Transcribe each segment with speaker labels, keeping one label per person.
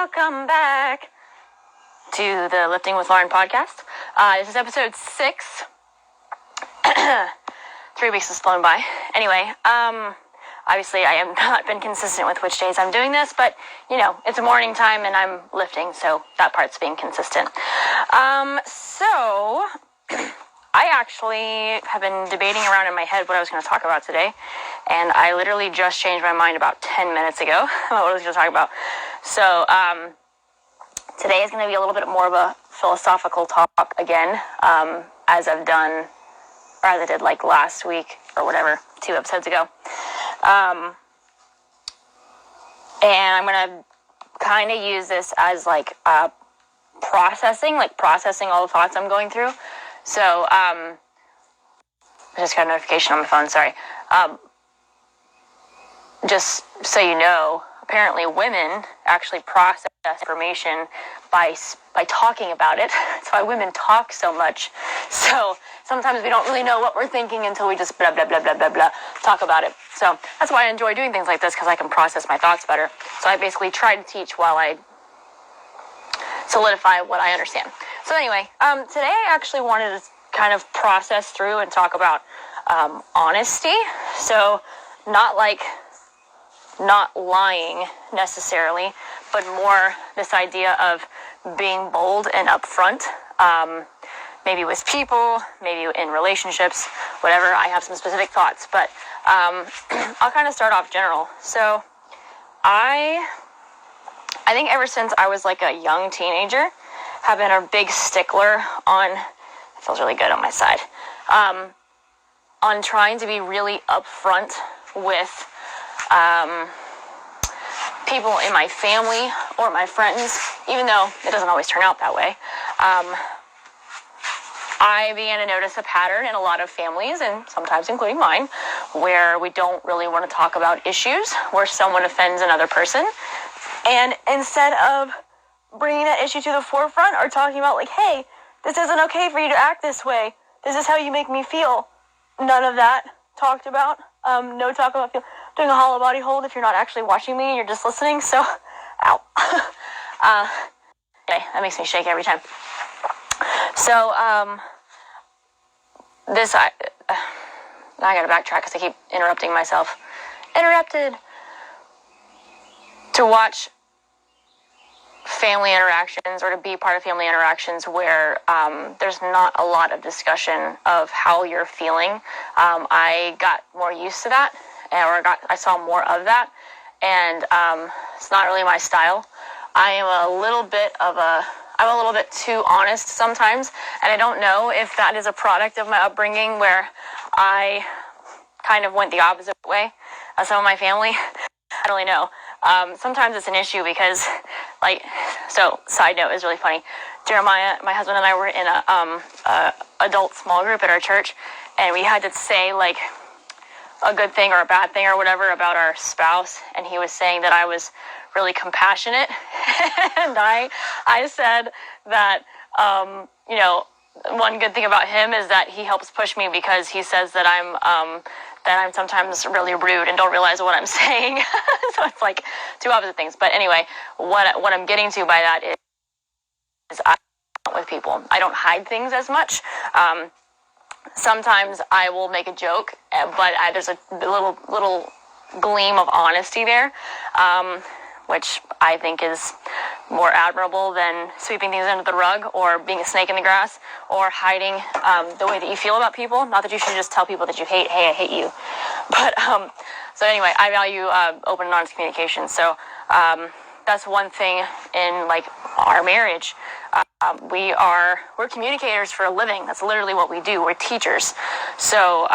Speaker 1: Welcome back to the Lifting with Lauren podcast. This is episode 6. 3 weeks has flown by. Anyway, obviously I have not been consistent with which days I'm doing this, but it's a morning time and I'm lifting, so that part's being consistent. So I actually have been debating around in my head what I was going to talk about today, and I literally just changed my mind about 10 minutes ago about what I was going to talk about. So today is going to be a little bit more of a philosophical talk again, as I've done, or as I did like last week or whatever, 2 episodes ago. And I'm going to kind of use this as like processing all the thoughts I'm going through. So I just got a notification on my phone, sorry. Just so you know, apparently women actually process information by talking about it. That's why women talk so much. So sometimes we don't really know what we're thinking until we just blah, blah, blah, blah, blah, blah, talk about it. So that's why I enjoy doing things like this, because I can process my thoughts better. So I basically try to teach while I solidify what I understand. So anyway, today I actually wanted to kind of process through and talk about honesty. So not lying necessarily, but more this idea of being bold and upfront, maybe with people, maybe in relationships, whatever. I have some specific thoughts, but I'll kind of start off general. So I think ever since I was like a young teenager, have been a big stickler on, it feels really good on my side, on trying to be really upfront with people in my family or my friends, even though it doesn't always turn out that way. I began to notice a pattern in a lot of families, and sometimes including mine, where we don't really want to talk about issues where someone offends another person. And instead of bringing that issue to the forefront or talking about like, hey, this isn't okay for you to act this way. This is how you make me feel. None of that talked about. No talk about doing a hollow body hold if you're not actually watching me and you're just listening. So, ow. Okay, that makes me shake every time. So, I gotta backtrack because I keep interrupting myself. Interrupted. To watch family interactions or to be part of family interactions where there's not a lot of discussion of how you're feeling. I got more used to that, I saw more of that, and it's not really my style. I'm a little bit too honest sometimes, and I don't know if that is a product of my upbringing where I kind of went the opposite way as some of my family. I don't really know. Sometimes it's an issue because, side note is really funny. Jeremiah, my husband, and I were in a adult small group at our church, and we had to say like a good thing or a bad thing or whatever about our spouse, and he was saying that I was really compassionate, and I said that one good thing about him is that he helps push me because he says that I'm sometimes really rude and don't realize what I'm saying. So it's like two opposite things. But anyway, what I'm getting to by that is I don't with people. I don't hide things as much. Sometimes I will make a joke, but there's a little gleam of honesty there, which I think is more admirable than sweeping things under the rug or being a snake in the grass or hiding the way that you feel about people. Not that you should just tell people that you hate, hey, I hate you. But so anyway, I value open and honest communication. So that's one thing in like our marriage. We're communicators for a living. That's literally what we do. We're teachers. So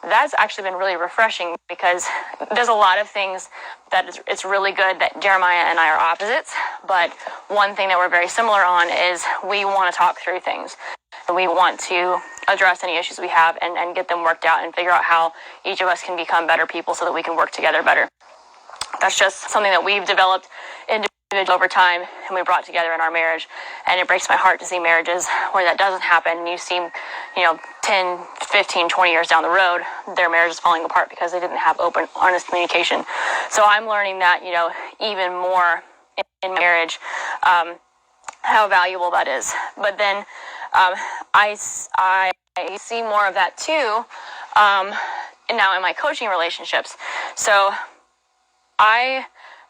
Speaker 1: that's actually been really refreshing because there's a lot of things that it's really good that Jeremiah and I are opposites, but one thing that we're very similar on is we want to talk through things. We want to address any issues we have and get them worked out and figure out how each of us can become better people so that we can work together better. That's just something that we've developed individually over time and we brought together in our marriage, and it breaks my heart to see marriages where that doesn't happen and you see 10, 15, 20 years down the road their marriage is falling apart because they didn't have open, honest communication. So I'm learning that even more in marriage, how valuable that is. But then I see more of that too, and now in my coaching relationships. So I,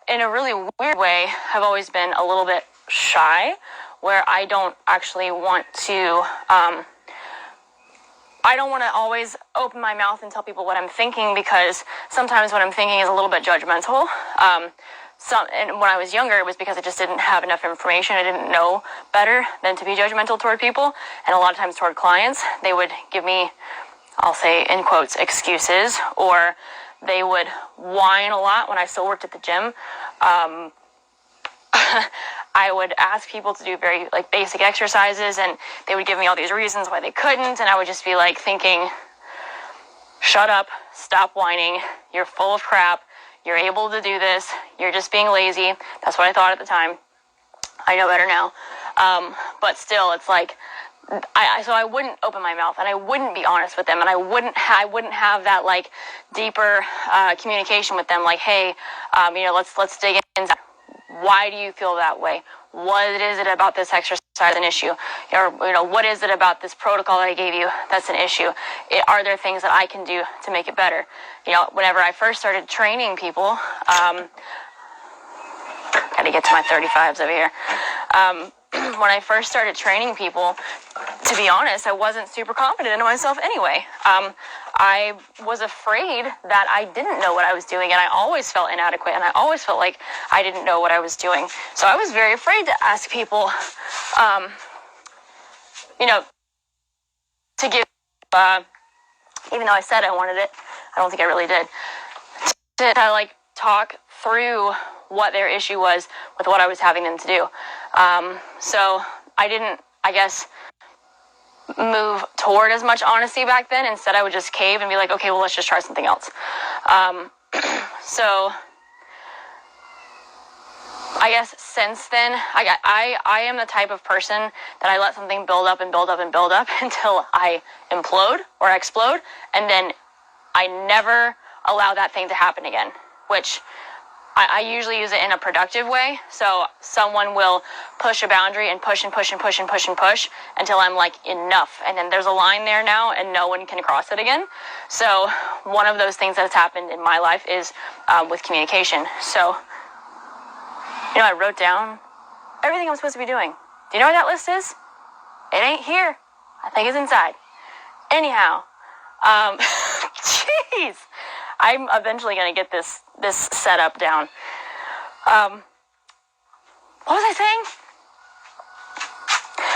Speaker 1: in a really weird way, have always been a little bit shy, where I don't actually want to, I don't want to always open my mouth and tell people what I'm thinking, because sometimes what I'm thinking is a little bit judgmental. And when I was younger, it was because I just didn't have enough information. I didn't know better than to be judgmental toward people. And a lot of times toward clients, they would give me, I'll say in quotes, excuses, or they would whine a lot when I still worked at the gym. I would ask people to do very basic exercises, and they would give me all these reasons why they couldn't, and I would just be thinking, shut up, stop whining, you're full of crap, you're able to do this, you're just being lazy. That's what I thought at the time. I know better now. But still, it's so I wouldn't open my mouth, and I wouldn't be honest with them, and I wouldn't have that deeper communication with them, hey, let's dig into why do you feel that way? What is it about this exercise an issue? Or what is it about this protocol that I gave you that's an issue? Are there things that I can do to make it better? Whenever I first started training people, gotta get to my 35s over here. When I first started training people, to be honest, I wasn't super confident in myself anyway. I was afraid that I didn't know what I was doing, and I always felt inadequate, and I always felt like I didn't know what I was doing. So I was very afraid to ask people, to give, even though I said I wanted it, I don't think I really did, to talk through what their issue was with what I was having them to do. So I didn't, I guess, move toward as much honesty back then. Instead, I would just cave and be okay, well, let's just try something else. So I guess since then, I am the type of person that I let something build up and build up and build up until I implode or explode, and then I never allow that thing to happen again, which I usually use it in a productive way. So someone will push a boundary and push and push and push and push and push until I'm enough. And then there's a line there now, and no one can cross it again. So one of those things that has happened in my life is with communication. So, I wrote down everything I'm supposed to be doing. Do you know where that list is? It ain't here. I think it's inside. Anyhow, jeez. I'm eventually going to get this setup down. What was I saying?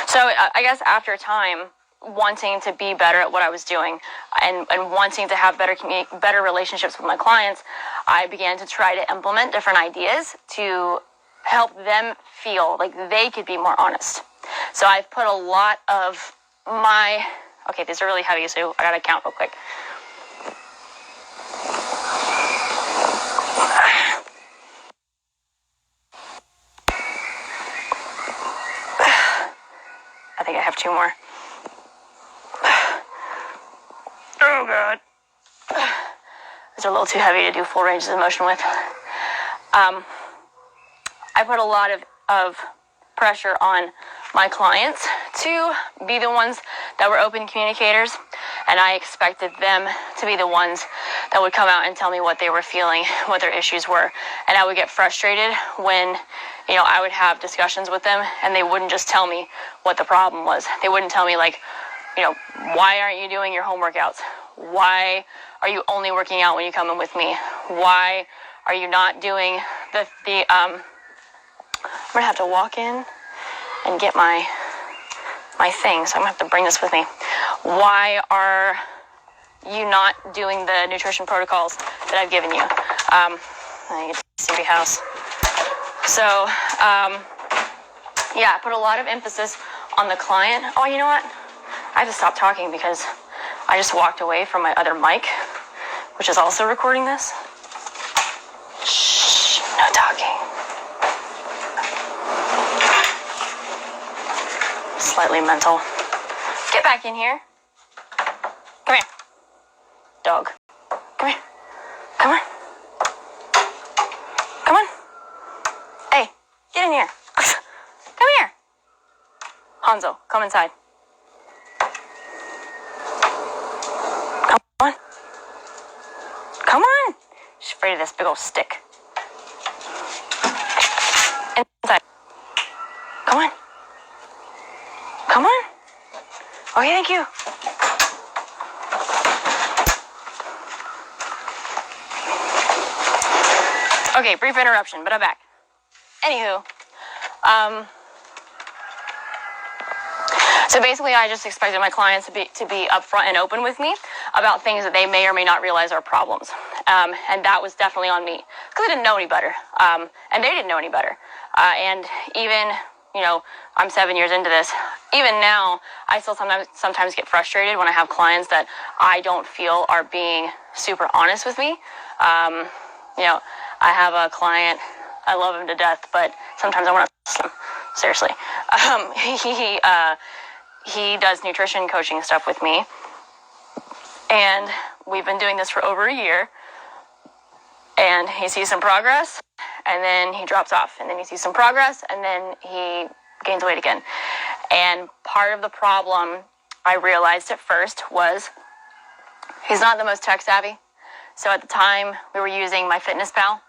Speaker 1: So I guess after time, wanting to be better at what I was doing and wanting to have better relationships with my clients, I began to try to implement different ideas to help them feel like they could be more honest. So I've put a lot of my... Okay, these are really heavy, so I got to count real quick. I think I have 2 more. Oh, God. These are a little too heavy to do full ranges of motion with. I put a lot of pressure on my clients to be the ones that were open communicators, and I expected them to be the ones that would come out and tell me what they were feeling, what their issues were. And I would get frustrated when, I would have discussions with them and they wouldn't just tell me what the problem was. They wouldn't tell me why aren't you doing your home workouts? Why are you only working out when you come in with me? Why are you not doing I'm gonna have to walk in and get my thing, so I'm gonna have to bring this with me. Why are you not doing the nutrition protocols that I've given you? I get to see your house. So, I put a lot of emphasis on the client. Oh, you know what? I have to stop talking because I just walked away from my other mic, which is also recording this. Shh, no talking. Slightly mental. Get back in here. Come here. Dog. Come here. Come on. Come on. Hey, get in here. Alfonso, come inside. Come on. Come on. She's afraid of this big old stick. Inside. Come on. Come on. Okay, thank you. Okay, brief interruption, but I'm back. Anywho, so basically I just expected my clients to be upfront and open with me about things that they may or may not realize are problems. And that was definitely on me, because I didn't know any better. And they didn't know any better. And even, I'm 7 years into this. Even now, I still sometimes get frustrated when I have clients that I don't feel are being super honest with me. I have a client, I love him to death, but sometimes I want to slap him. Seriously. He does nutrition coaching stuff with me, and we've been doing this for over a year, and he sees some progress, and then he drops off, and then he sees some progress, and then he gains weight again. And part of the problem I realized at first was he's not the most tech savvy. So at the time, we were using MyFitnessPal,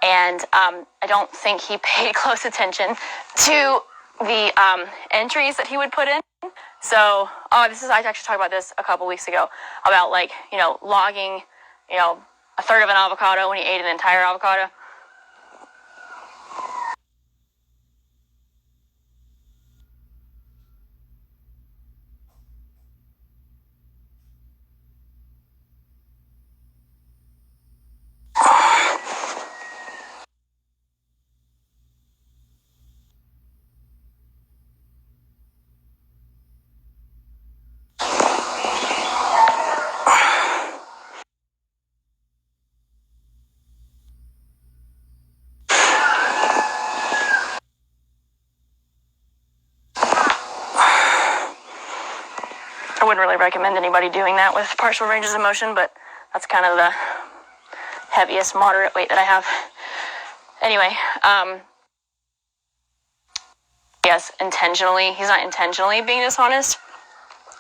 Speaker 1: and I don't think he paid close attention to the entries that he would put in. So, I actually talked about this a couple weeks ago, about logging, a third of an avocado when he ate an entire avocado. I wouldn't really recommend anybody doing that with partial ranges of motion, but that's kind of the heaviest moderate weight that I have. Anyway, yes, intentionally, he's not intentionally being dishonest,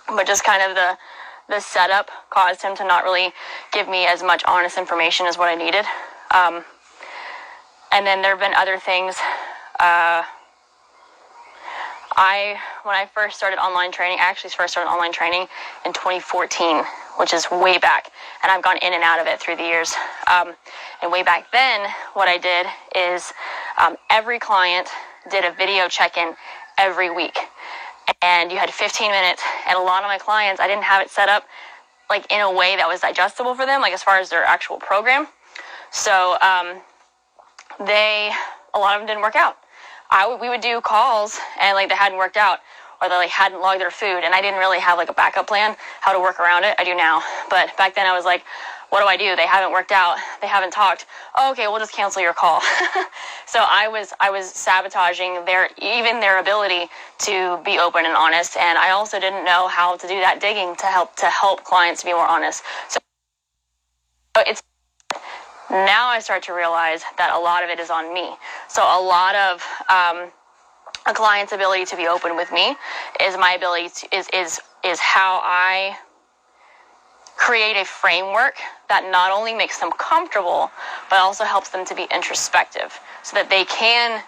Speaker 1: but just kind of the setup caused him to not really give me as much honest information as what I needed. And then there have been other things. When I first started online training, I actually first started online training in 2014, which is way back, and I've gone in and out of it through the years. And way back then, what I did is every client did a video check-in every week, and you had 15 minutes, and a lot of my clients, I didn't have it set up in a way that was digestible for them, as far as their actual program. So a lot of them didn't work out. We would do calls, and they hadn't worked out, or they hadn't logged their food, and I didn't really have a backup plan how to work around it. I do now, but back then I was like, what do I do? They haven't worked out, they haven't talked. Oh, okay, we'll just cancel your call. So I was sabotaging their ability to be open and honest, and I also didn't know how to do that digging to help clients to be more honest. So it's now I start to realize that a lot of it is on me. So a lot of a client's ability to be open with me is my ability to, is how I create a framework that not only makes them comfortable, but also helps them to be introspective so that they can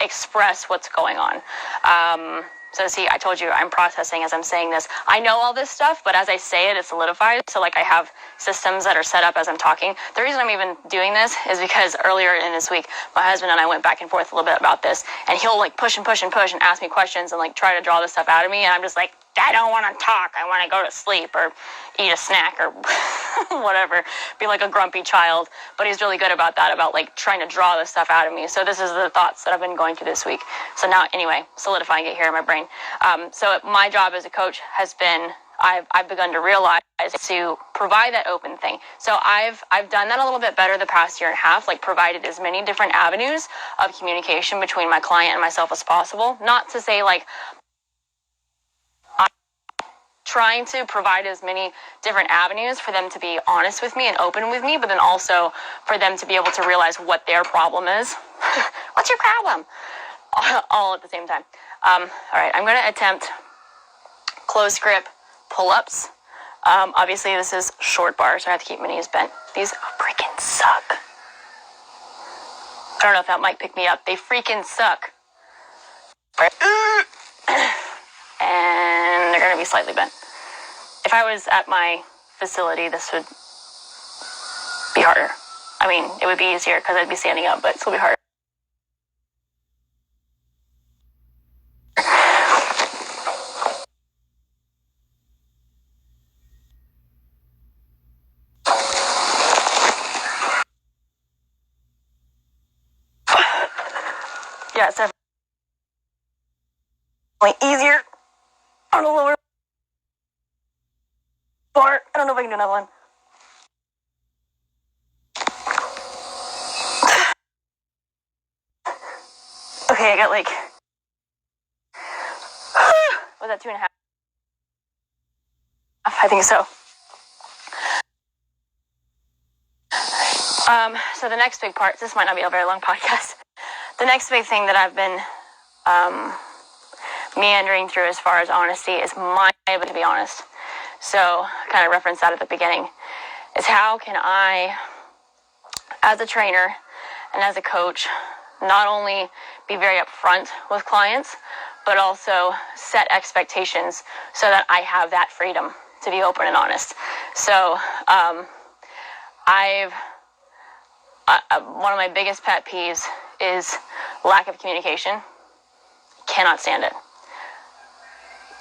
Speaker 1: express what's going on. So see, I told you I'm processing as I'm saying this. I know all this stuff, but as I say it, it solidifies. So I have systems that are set up as I'm talking. The reason I'm even doing this is because earlier in this week, my husband and I went back and forth a little bit about this, and he'll push and push and push and ask me questions and try to draw this stuff out of me, and I'm just like, I don't want to talk. I want to go to sleep or eat a snack or whatever, be like a grumpy child. But he's really good about that, about trying to draw this stuff out of me. So this is the thoughts that I've been going through this week. So now, anyway, solidifying it here in my brain. So my job as a coach has been, I've begun to realize, to provide that open thing. So I've done that a little bit better the past year and a half, provided as many different avenues of communication between my client and myself as possible. Not to say trying to provide as many different avenues for them to be honest with me and open with me, but then also for them to be able to realize what their problem is. What's your problem? All at the same time. All right, I'm going to attempt close grip pull-ups. Obviously, this is short bar, so I have to keep my knees bent. These freaking suck. I don't know if that mic picked me up. They freaking suck. Right. And they're going to be slightly bent. If I was at my facility, this would be harder. I mean, it would be easier because I'd be standing up, but it's going to be harder. Yeah, it's definitely easier on the lower bar. I don't know if I can do another one. Okay, I got like, was that 2.5? I think so. So the next big part, this might not be a very long podcast. The next big thing that I've been meandering through as far as honesty is my ability to be honest. So kind of referenced that at the beginning, is how can I, as a trainer and as a coach, not only be very upfront with clients, but also set expectations so that I have that freedom to be open and honest. So one of my biggest pet peeves is lack of communication. Cannot stand it.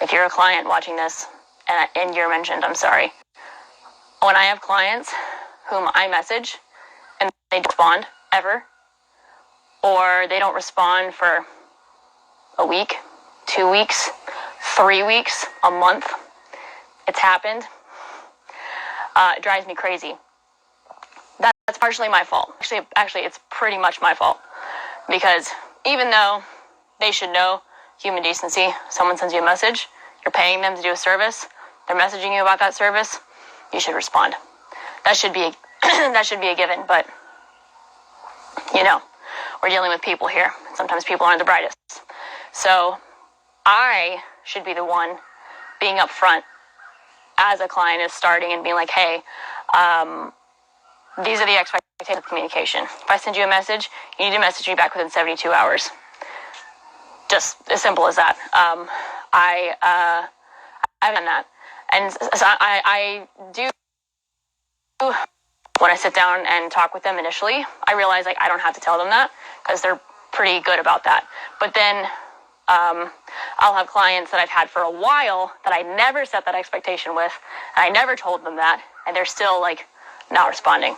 Speaker 1: If you're a client watching this and you're mentioned, I'm sorry. When I have clients whom I message and they don't respond ever, or they don't respond for a week, 2 weeks, 3 weeks, a month, it's happened, it drives me crazy. That's partially my fault. Actually, it's pretty much my fault. Because even though they should know human decency, someone sends you a message, you're paying them to do a service, they're messaging you about that service, you should respond. That should be a given, but you know, we're dealing with people here. Sometimes people aren't the brightest. So I should be the one being upfront as a client is starting and being like, hey, these are the expectations of communication. If I send you a message, you need to message me back within 72 hours. Just as simple as that. I've done that. And so I do, when I sit down and talk with them initially, I realize like I don't have to tell them that because they're pretty good about that. But then I'll have clients that I've had for a while that I never set that expectation with, and I never told them that, and they're still like not responding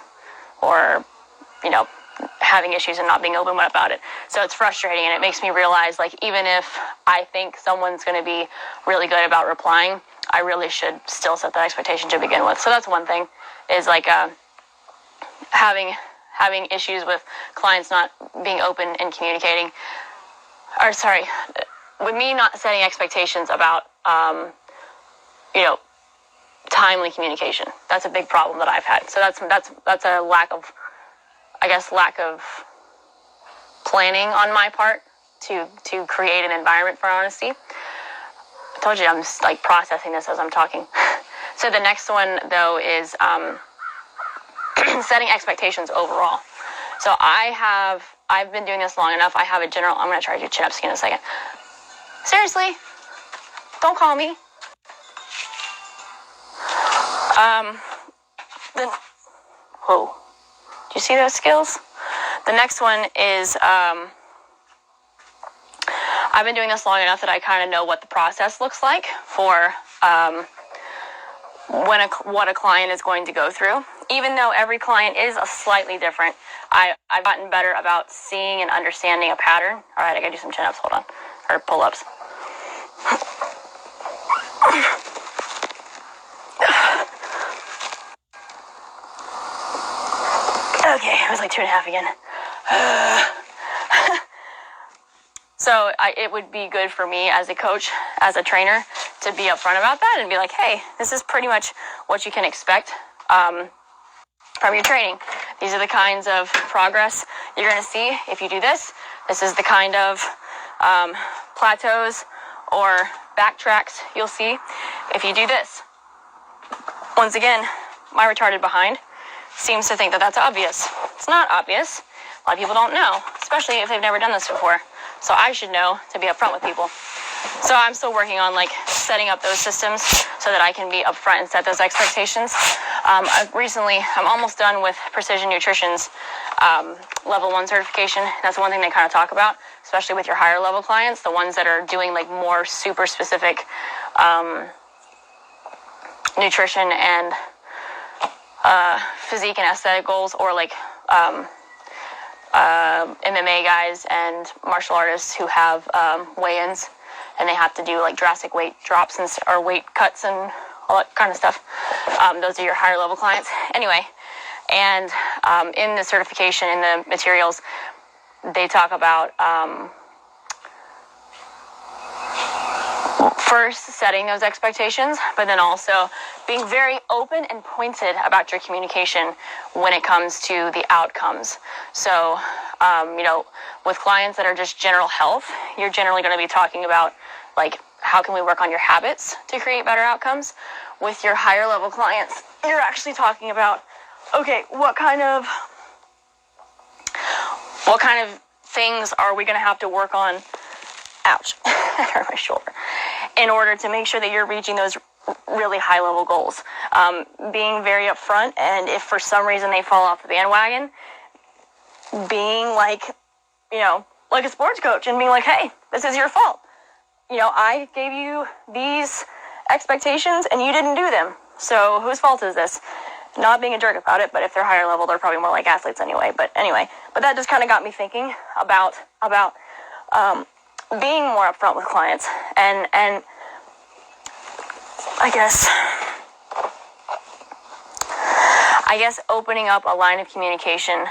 Speaker 1: or, you know, having issues and not being open about it. So it's frustrating, and it makes me realize like even if I think someone's going to be really good about replying, I really should still set that expectation to begin with. So that's one thing, is like having issues with clients not being open and communicating, or sorry, with me not setting expectations about you know, timely communication. That's a big problem that I've had. So that's a lack of planning on my part to create an environment for honesty. I told you I'm just like processing this as I'm talking. So the next one though is setting expectations overall. So I've been doing this long enough. I have a general, I'm going to try to do chin-ups again in a second. Seriously, don't call me. Whoa. Do you see those skills? The next one is, I've been doing this long enough that I kind of know what the process looks like for what a client is going to go through. Even though every client is a slightly different, I've gotten better about seeing and understanding a pattern. All right, I gotta do some chin-ups, hold on, or pull-ups. Okay, it was like 2.5 again. So it would be good for me as a coach, as a trainer, to be upfront about that and be like, hey, this is pretty much what you can expect from your training. These are the kinds of progress you're going to see if you do this. This is the kind of plateaus or backtracks, you'll see if you do this. Once again, my retarded behind seems to think that that's obvious. It's not obvious. A lot of people don't know, especially if they've never done this before. So I should know to be upfront with people. So I'm still working on like setting up those systems so that I can be upfront and set those expectations. I'm almost done with Precision Nutrition's level 1 certification. That's one thing they kind of talk about, especially with your higher level clients, the ones that are doing like more super specific nutrition and physique and aesthetic goals, or like MMA guys and martial artists who have weigh-ins, and they have to do like drastic weight drops or weight cuts and all that kind of stuff. Those are your higher level clients. Anyway, and in the certification, in the materials, they talk about first setting those expectations, but then also being very open and pointed about your communication when it comes to the outcomes. So, with clients that are just general health, you're generally going to be talking about like, how can we work on your habits to create better outcomes? With your higher level clients, you're actually talking about, okay, what kind of things are we going to have to work on? Ouch, I hurt my shoulder. In order to make sure that you're reaching those really high level goals. Being very upfront, and if for some reason they fall off the bandwagon, being like, like a sports coach and being like, hey, this is your fault. I gave you these expectations and you didn't do them. So whose fault is this? Not being a jerk about it, but if they're higher level, they're probably more like athletes anyway. But that just kind of got me thinking about being more upfront with clients, and I guess opening up a line of communication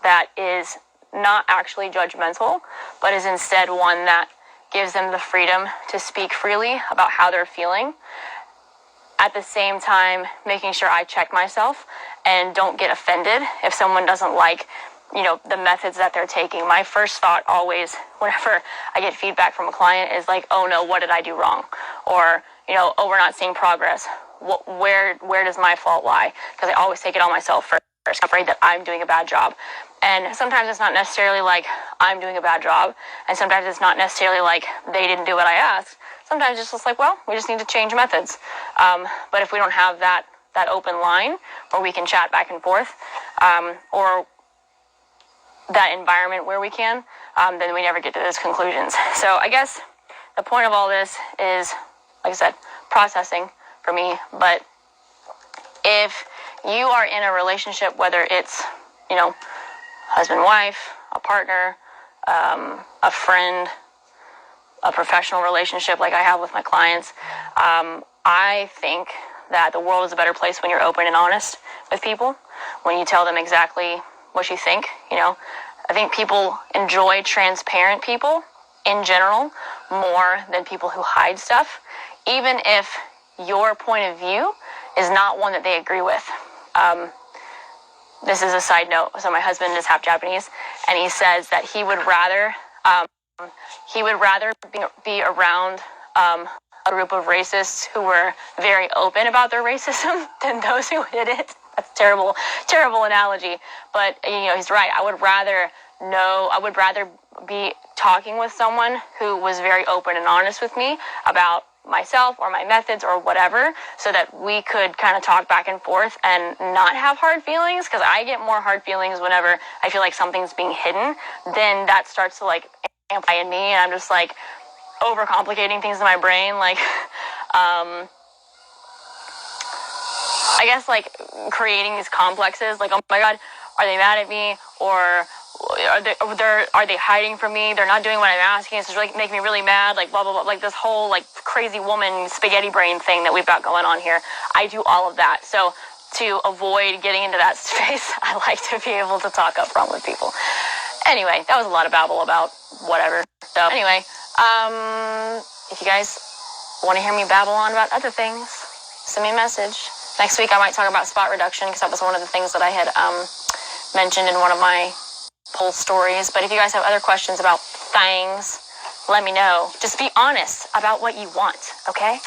Speaker 1: that is not actually judgmental, but is instead one that gives them the freedom to speak freely about how they're feeling. At the same time, making sure I check myself and don't get offended if someone doesn't like, the methods that they're taking. My first thought always, whenever I get feedback from a client, is like, oh no, what did I do wrong? Or, oh, we're not seeing progress. Where does my fault lie? Because I always take it on myself first. I'm afraid that I'm doing a bad job. And sometimes it's not necessarily like I'm doing a bad job. And sometimes it's not necessarily like they didn't do what I asked. Sometimes it's just like, well, we just need to change methods. But if we don't have that open line where we can chat back and forth, or that environment where we can, then we never get to those conclusions. So I guess the point of all this is, like I said, processing for me. But if you are in a relationship, whether it's, husband, wife, a partner, a friend, a professional relationship like I have with my clients, I think that the world is a better place when you're open and honest with people, when you tell them exactly what you think. I think people enjoy transparent people in general more than people who hide stuff, even if your point of view is not one that they agree with. This is a side note. So my husband is half Japanese, and he says that he would rather be around a group of racists who were very open about their racism than those who hid it. That's a terrible analogy, but he's right. I would rather be talking with someone who was very open and honest with me about myself or my methods or whatever, so that we could kind of talk back and forth and not have hard feelings, because I get more hard feelings whenever I feel like something's being hidden. Then that starts to like amplify in me, and I'm just like overcomplicating things in my brain, like I guess like creating these complexes, like, oh my God, are they mad at me? Or are they hiding from me? They're not doing what I'm asking. It's just like make me really mad, like blah, blah, blah, like this whole like crazy woman spaghetti brain thing that we've got going on here. I do all of that. So to avoid getting into that space, I like to be able to talk up front with people. Anyway, that was a lot of babble about whatever. So anyway, if you guys want to hear me babble on about other things, send me a message. Next week I might talk about spot reduction, because that was one of the things that I had mentioned in one of my poll stories. But if you guys have other questions about things, let me know. Just be honest about what you want, okay?